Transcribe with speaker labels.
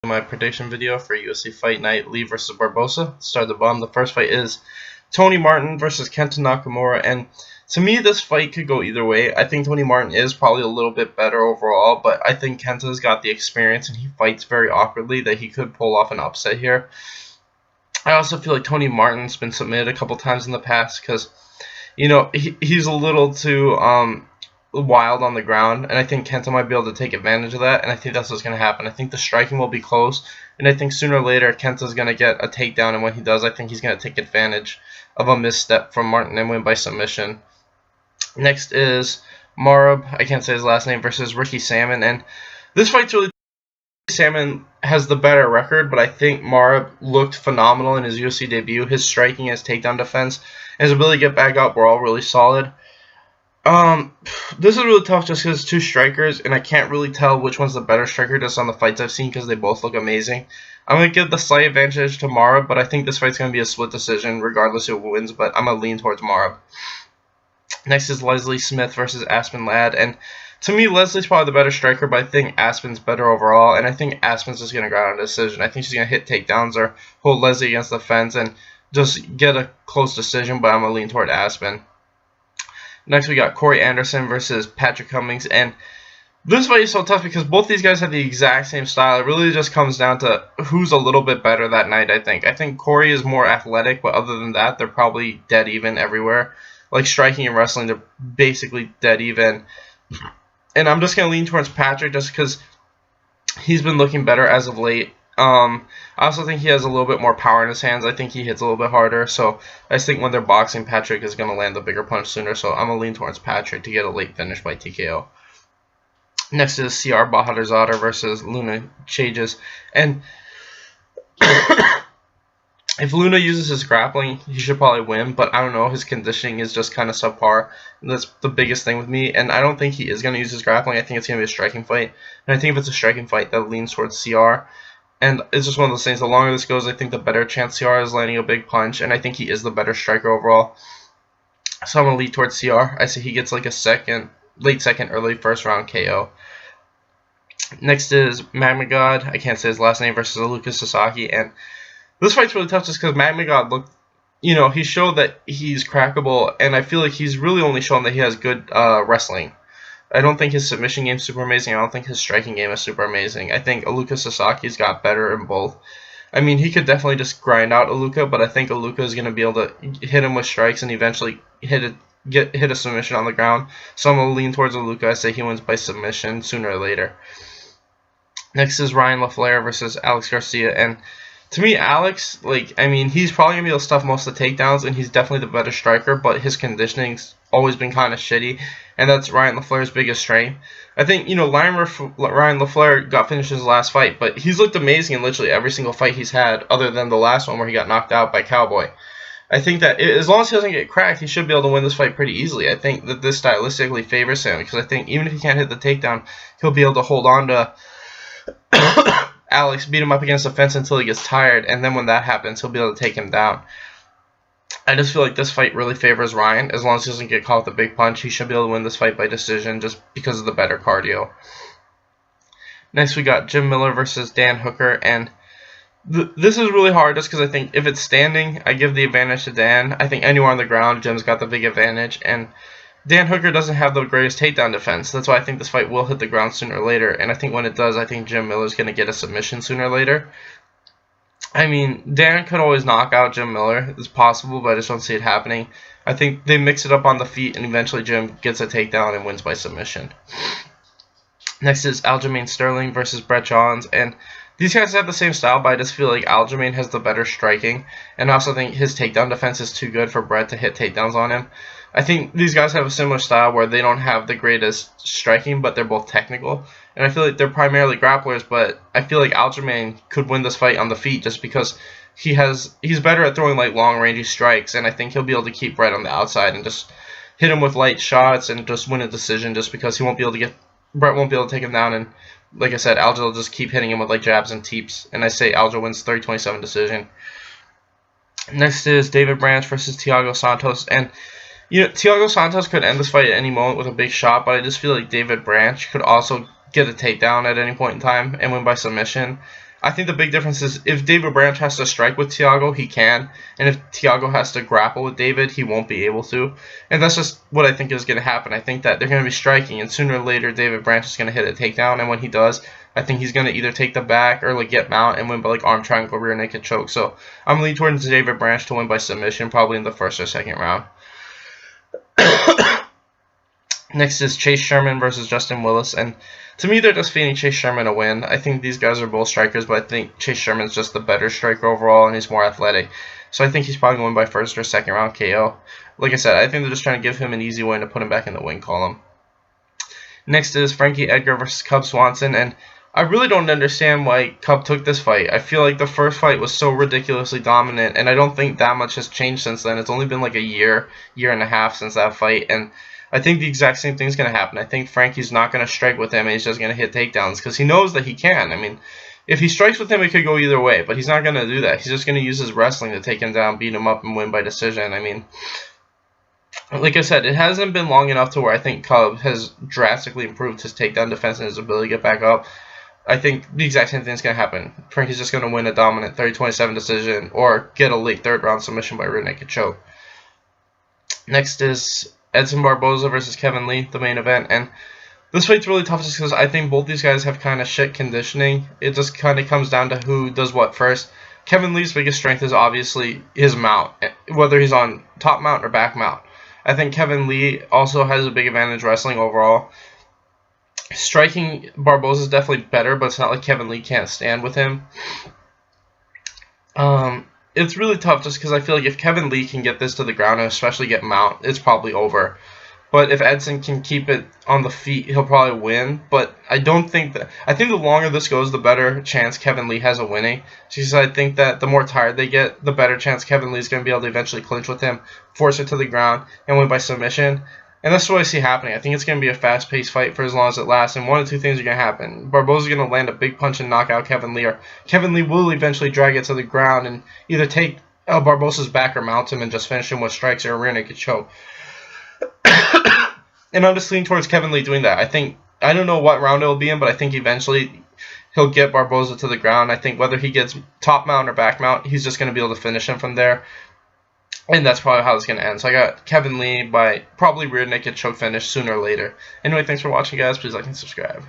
Speaker 1: My prediction video for UFC Fight Night Lee versus Barboza. Start the bomb. The first fight is Tony Martin versus Kenta Nakamura, and to me this fight could go either way. I think Tony Martin is probably a little bit better overall, but I think Kenta's got the experience and he fights very awkwardly that he could pull off an upset here. I also feel like Tony Martin's been submitted a couple times in the past because, he's a little too wild on the ground, and I think Kenta might be able to take advantage of that, and I think that's what's going to happen. I think the striking will be close, and I think sooner or later Kenta's going to get a takedown, and when he does, I think he's going to take advantage of a misstep from Martin and win by submission. Next is Marab, I can't say his last name, versus Ricky Salmon, and this fight's really... Salmon has the better record, but I think Marab looked phenomenal in his UFC debut. His striking, his takedown defense, and his ability to get back up were all really solid. This is really tough just because two strikers, and I can't really tell which one's the better striker just on the fights I've seen because they both look amazing. I'm going to give the slight advantage to Marab, but I think this fight's going to be a split decision regardless who wins, but I'm going to lean towards Marab. Next is Leslie Smith versus Aspen Ladd, and to me, Leslie's probably the better striker, but I think Aspen's better overall, and I think Aspen's just going to go out on a decision. I think she's going to hit takedowns or hold Leslie against the fence and just get a close decision, but I'm going to lean toward Aspen. Next, we got Corey Anderson versus Patrick Cummings, and this fight is so tough because both these guys have the exact same style. It really just comes down to who's a little bit better that night, I think. I think Corey is more athletic, but other than that, they're probably dead even everywhere. Like striking and wrestling, they're basically dead even. And I'm just going to lean towards Patrick just because he's been looking better as of late. I also think he has a little bit more power in his hands. I think he hits a little bit harder. So I just think when they're boxing, Patrick is going to land the bigger punch sooner. So I'm going to lean towards Patrick to get a late finish by TKO. Next is CR Bahadurzada versus Luna Chages. And if Luna uses his grappling, he should probably win, but I don't know. His conditioning is just kind of subpar. And that's the biggest thing with me, and I don't think he is going to use his grappling. I think it's going to be a striking fight, and I think if it's a striking fight, that leans towards CR. And it's just one of those things. The longer this goes, I think the better chance CR is landing a big punch, and I think he is the better striker overall. So I'm going to lean towards CR. I say he gets like a late second, early first round KO. Next is Magmagod, I can't say his last name, versus Lucas Sasaki, and this fight's really tough just because Magmagod looked, he showed that he's crackable, and I feel like he's really only shown that he has good wrestling. I don't think his submission game is super amazing. I don't think his striking game is super amazing. I think Aluka Sasaki's got better in both. I mean, he could definitely just grind out Aluka, but I think Aluka is going to be able to hit him with strikes and eventually hit a submission on the ground. So I'm going to lean towards Aluka. I say he wins by submission sooner or later. Next is Ryan LaFleur versus Alex Garcia, and to me, Alex, he's probably going to be able to stuff most of the takedowns, and he's definitely the better striker, but his conditioning's always been kind of shitty, and that's Ryan LaFleur's biggest strength. I think, Ryan LaFleur got finished his last fight, but he's looked amazing in literally every single fight he's had, other than the last one where he got knocked out by Cowboy. I think that as long as he doesn't get cracked, he should be able to win this fight pretty easily. I think that this stylistically favors him, because I think even if he can't hit the takedown, he'll be able to hold on to Alex, beat him up against the fence until he gets tired, and then when that happens, he'll be able to take him down. I just feel like this fight really favors Ryan. As long as he doesn't get caught with a big punch, he should be able to win this fight by decision just because of the better cardio. Next, we got Jim Miller versus Dan Hooker, and this is really hard just because I think if it's standing, I give the advantage to Dan. I think anywhere on the ground, Jim's got the big advantage, and Dan Hooker doesn't have the greatest takedown defense. That's why I think this fight will hit the ground sooner or later. And I think when it does, I think Jim Miller's going to get a submission sooner or later. I mean, Dan could always knock out Jim Miller. It's possible, but I just don't see it happening. I think they mix it up on the feet, and eventually Jim gets a takedown and wins by submission. Next is Aljamain Sterling versus Brett Johns. And these guys have the same style, but I just feel like Aljamain has the better striking. And I also think his takedown defense is too good for Brett to hit takedowns on him. I think these guys have a similar style where they don't have the greatest striking, but they're both technical. And I feel like they're primarily grapplers, but I feel like Aljamain could win this fight on the feet just because he's better at throwing long rangey strikes, and I think he'll be able to keep Brett on the outside and just hit him with light shots and just win a decision just because Brett won't be able to take him down, and like I said, Aljo will just keep hitting him with jabs and teeps, and I say Aljo wins 30-27 decision. Next is David Branch versus Thiago Santos, and Thiago Santos could end this fight at any moment with a big shot, but I just feel like David Branch could also get a takedown at any point in time and win by submission. I think the big difference is if David Branch has to strike with Thiago, he can. And if Thiago has to grapple with David, he won't be able to. And that's just what I think is going to happen. I think that they're going to be striking, and sooner or later, David Branch is going to hit a takedown. And when he does, I think he's going to either take the back or like get mount and win by like arm triangle, rear naked choke. So I'm leaning towards David Branch to win by submission, probably in the first or second round. Next is Chase Sherman versus Justin Willis, and to me, they're just feeding Chase Sherman a win. I think these guys are both strikers, but I think Chase Sherman's just the better striker overall, and he's more athletic. So I think he's probably going to win by first or second round KO. Like I said, I think they're just trying to give him an easy win to put him back in the win column. Next is Frankie Edgar versus Cub Swanson, and I really don't understand why Cub took this fight. I feel like the first fight was so ridiculously dominant, and I don't think that much has changed since then. It's only been like a year and a half since that fight, and I think the exact same thing's going to happen. I think Frankie's not going to strike with him, and he's just going to hit takedowns because he knows that he can. I mean, if he strikes with him, it could go either way, but he's not going to do that. He's just going to use his wrestling to take him down, beat him up, and win by decision. I mean, like I said, it hasn't been long enough to where I think Cub has drastically improved his takedown defense and his ability to get back up. I think the exact same thing is going to happen. Frankie's just going to win a dominant 30-27 decision or get a late third round submission by rear naked choke. Next is Edson Barboza versus Kevin Lee, the main event, and this fight's really tough just because I think both these guys have kind of shit conditioning. It just kind of comes down to who does what first. Kevin Lee's biggest strength is obviously his mount, whether he's on top mount or back mount. I think Kevin Lee also has a big advantage wrestling overall. Striking, Barboza is definitely better, but it's not like Kevin Lee can't stand with him. It's really tough just because I feel like if Kevin Lee can get this to the ground and especially get mount, it's probably over. But if Edson can keep it on the feet, he'll probably win. But I don't think that. I think the longer this goes, the better chance Kevin Lee has of winning. Because I think that the more tired they get, the better chance Kevin Lee is going to be able to eventually clinch with him, force it to the ground, and win by submission. And that's what I see happening. I think it's going to be a fast-paced fight for as long as it lasts. And one of two things are going to happen. Barboza's going to land a big punch and knock out Kevin Lee, or Kevin Lee will eventually drag it to the ground and either take Barboza's back or mount him and just finish him with strikes or a rear naked choke. And I'm just leaning towards Kevin Lee doing that. I don't know what round it will be in, but I think eventually he'll get Barboza to the ground. I think whether he gets top mount or back mount, he's just going to be able to finish him from there. And that's probably how it's going to end. So I got Kevin Lee by probably rear naked choke finish sooner or later. Anyway, thanks for watching, guys. Please like and subscribe.